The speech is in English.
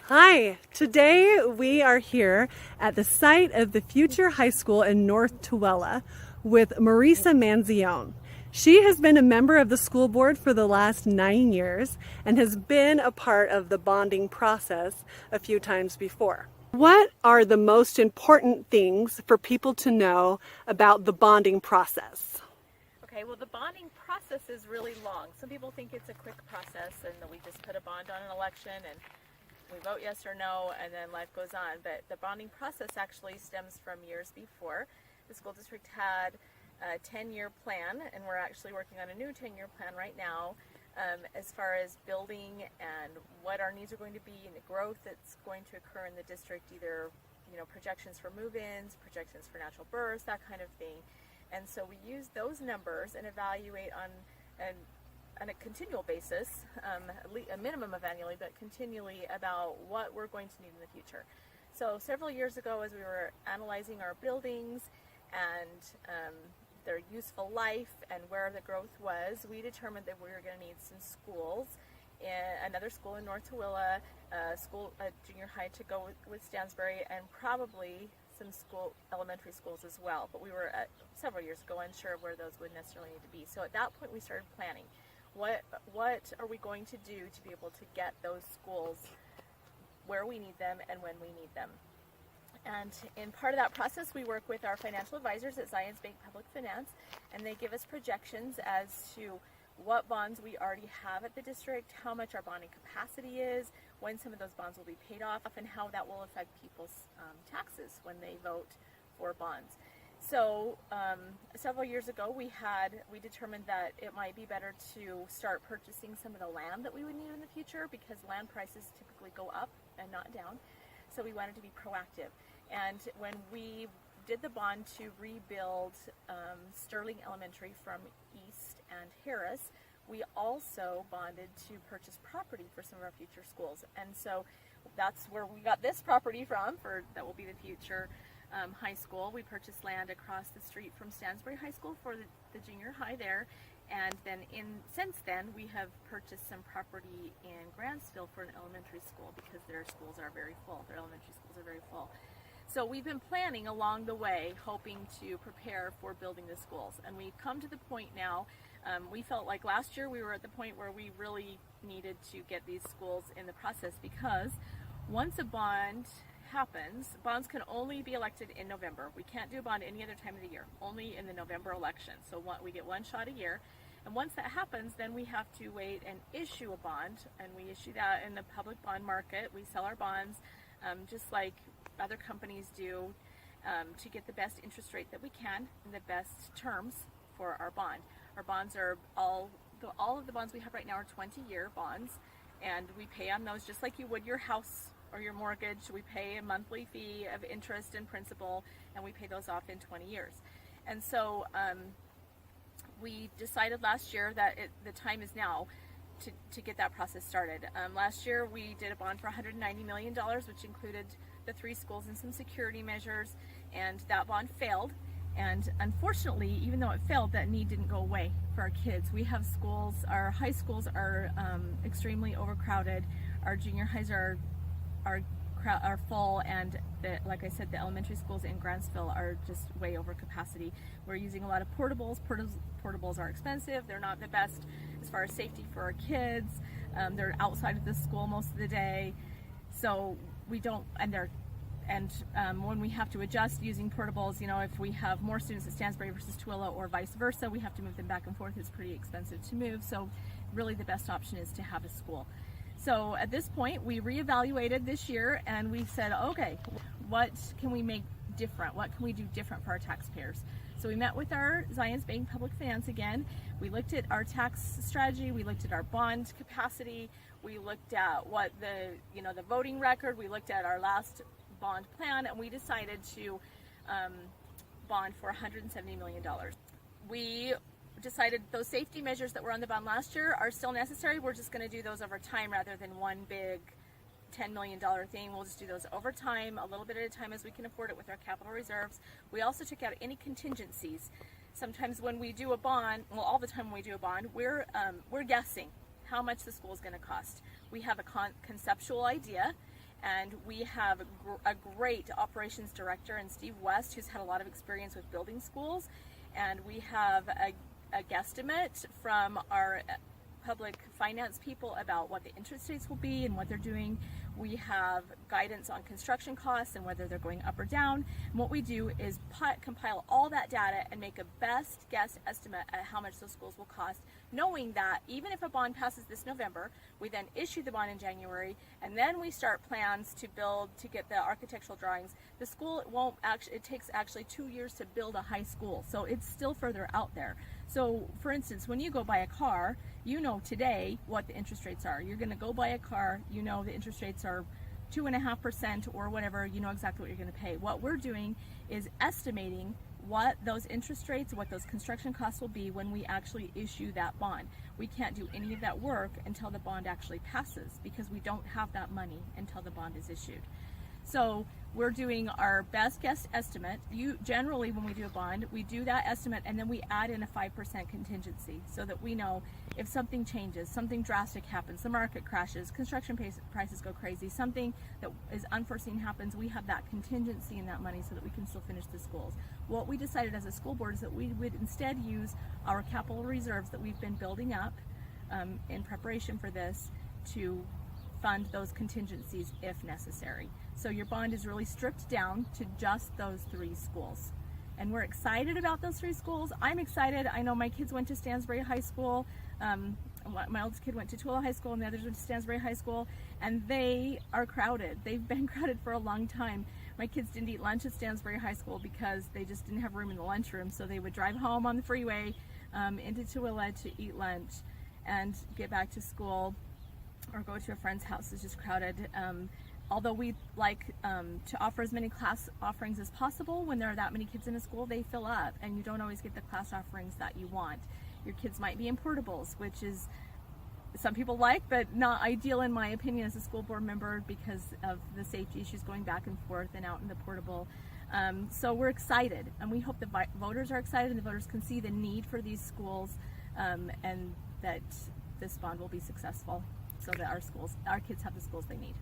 Hi, today we are here at the site of the future high school in North Tooele with Maresa Manzione. She has been a member of the school board for the last 9 years and has been a part of the bonding process a few times before. What are the most important things for people to know about the bonding process? Okay, well, the bonding process is really long. Some people think it's a quick process and that we just put a bond on an election and we vote yes or no and then life goes on. But the bonding process actually stems from years before. The school district had a 10-year plan, and we're actually working on a new 10-year plan right now as far as building and what our needs are going to be and the growth that's going to occur in the district, either projections for move-ins, projections for natural births, that kind of thing. And so we use those numbers and evaluate on a continual basis, a minimum of annually, but continually about what we're going to need in the future. So several years ago, as we were analyzing our buildings and their useful life and where the growth was, we determined that we were going to need some schools, another school in North Tooele, a junior high to go with Stansbury, and probably some elementary schools as well. But we were several years ago unsure of where those would necessarily need to be. So at that point we started planning. What are we going to do to be able to get those schools where we need them and when we need them? And in part of that process, we work with our financial advisors at Zions Bank Public Finance, and they give us projections as to what bonds we already have at the district, how much our bonding capacity is, when some of those bonds will be paid off, and how that will affect people's taxes when they vote for bonds. So several years ago, we determined that it might be better to start purchasing some of the land that we would need in the future, because land prices typically go up and not down. So we wanted to be proactive. And when we did the bond to rebuild Sterling Elementary from East and Harris, we also bonded to purchase property for some of our future schools. And so that's where we got this property from, that will be the future high school. We purchased land across the street from Stansbury High School for the junior high there. And then since then, we have purchased some property in Grantsville for an elementary school, because their schools are very full. Their elementary schools are very full. So we've been planning along the way, hoping to prepare for building the schools. And we've come to the point now, we felt like last year we were at the point where we really needed to get these schools in the process, because once a bond happens, bonds can only be elected in November. We can't do a bond any other time of the year, only in the November election. So we get one shot a year. And once that happens, then we have to wait and issue a bond, and we issue that in the public bond market. We sell our bonds just like other companies do, to get the best interest rate that we can and the best terms for our bond. Our bonds are all of the bonds we have right now are 20-year bonds, and we pay on those just like you would your house or your mortgage. We pay a monthly fee of interest and principal, and we pay those off in 20 years. And so we decided last year that the time is now to get that process started. Last year we did a bond for $190 million, which included the 3 schools and some security measures, and that bond failed. And unfortunately, even though it failed, that need didn't go away for our kids. We have schools, our high schools are extremely overcrowded. Our junior highs are full, and like I said, the elementary schools in Grantsville are just way over capacity. We're using a lot of portables. Portables are expensive. They're not the best as far as safety for our kids. They're outside of the school most of the day, so we don't. When we have to adjust using portables, if we have more students at Stansbury versus Tooele or vice versa, we have to move them back and forth. It's pretty expensive to move. So really, the best option is to have a school. So at this point, we reevaluated this year, and we said, okay, what can we make different? What can we do different for our taxpayers? So we met with our Zions Bank Public Finance again. We looked at our tax strategy. We looked at our bond capacity. We looked at what the voting record. We looked at our last bond plan, and we decided to bond for $170 million. We decided those safety measures that were on the bond last year are still necessary. We're just going to do those over time rather than one big $10 million thing. We'll just do those over time, a little bit at a time as we can afford it with our capital reserves. We also took out any contingencies. Sometimes when we do a bond, well, all the time when we do a bond, we're guessing how much the school is going to cost. We have a conceptual idea, And we have a great operations director in Steve West, who's had a lot of experience with building schools. And we have a guesstimate from our public finance people about what the interest rates will be and what they're doing. We have guidance on construction costs and whether they're going up or down. And what we do is compile all that data and make a best guess estimate at how much those schools will cost, knowing that even if a bond passes this November, we then issue the bond in January, and then we start plans to build, to get the architectural drawings. The school won't actually, it takes actually 2 years to build a high school, so it's still further out there. So for instance, when you go buy a car, you know today what the interest rates are. You're going to go buy a car, you know the interest rates are 2.5% or whatever, you know exactly what you're going to pay. What we're doing is estimating what those interest rates, what those construction costs will be when we actually issue that bond. We can't do any of that work until the bond actually passes, because we don't have that money until the bond is issued. So we're doing our best guess estimate. Generally, when we do a bond, we do that estimate and then we add in a 5% contingency so that we know if something changes, something drastic happens, the market crashes, construction prices go crazy, something that is unforeseen happens, we have that contingency in that money so that we can still finish the schools. What we decided as a school board is that we would instead use our capital reserves that we've been building up in preparation for this to fund those contingencies if necessary. So your bond is really stripped down to just those 3 schools. And we're excited about those 3 schools. I'm excited. I know my kids went to Stansbury High School. My oldest kid went to Tooele High School and the others went to Stansbury High School, and they are crowded. They've been crowded for a long time. My kids didn't eat lunch at Stansbury High School because they just didn't have room in the lunchroom, so they would drive home on the freeway into Tooele to eat lunch and get back to school, or go to a friend's house. It's just crowded. Although we like to offer as many class offerings as possible, when there are that many kids in a school, they fill up and you don't always get the class offerings that you want. Your kids might be in portables, which is some people like, but not ideal in my opinion as a school board member because of the safety issues going back and forth and out in the portable. So we're excited, and we hope the voters are excited and the voters can see the need for these schools, and that this bond will be successful so that our kids have the schools they need.